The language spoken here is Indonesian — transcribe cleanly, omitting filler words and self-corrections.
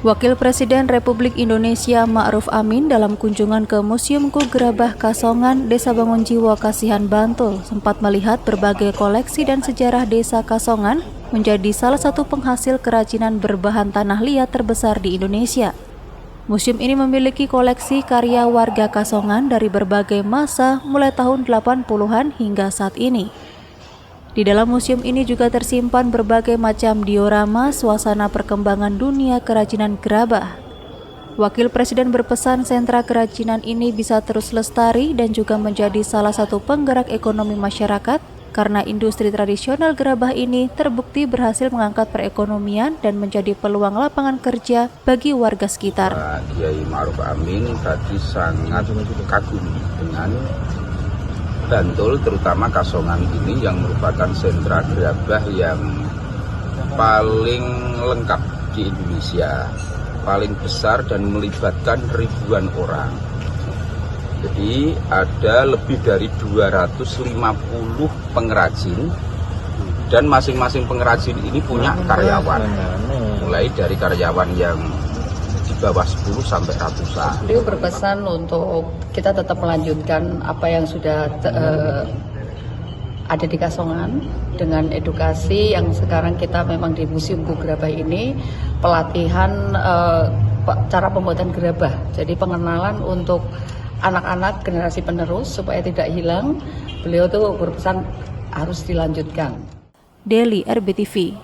Wakil Presiden Republik Indonesia Ma'ruf Amin dalam kunjungan ke Museum Kugerabah Kasongan, Desa Bangunjiwo, Kasihan, Bantul, sempat melihat berbagai koleksi dan sejarah Desa Kasongan menjadi salah satu penghasil kerajinan berbahan tanah liat terbesar di Indonesia. Museum ini memiliki koleksi karya warga Kasongan dari berbagai masa mulai tahun 80-an hingga saat ini. Di dalam museum ini juga tersimpan berbagai macam diorama suasana perkembangan dunia kerajinan gerabah. Wakil Presiden berpesan sentra kerajinan ini bisa terus lestari dan juga menjadi salah satu penggerak ekonomi masyarakat karena industri tradisional gerabah ini terbukti berhasil mengangkat perekonomian dan menjadi peluang lapangan kerja bagi warga sekitar. Pak Kiai Ma'ruf Amin tadi sangat kagum dengan Bantul, terutama Kasongan ini yang merupakan sentra gerabah yang paling lengkap di Indonesia, paling besar dan melibatkan ribuan orang. Jadi ada lebih dari 250 pengrajin dan masing-masing pengrajin ini punya karyawan, mulai dari karyawan yang di bawah 10 sampai ratusan. Beliau berpesan untuk kita tetap melanjutkan apa yang sudah ada di Kasongan dengan edukasi yang sekarang kita memang di Museum Kugerabah ini, pelatihan cara pembuatan gerabah, jadi pengenalan untuk anak-anak generasi penerus supaya tidak hilang. Beliau tuh berpesan harus dilanjutkan. Daily RBTV.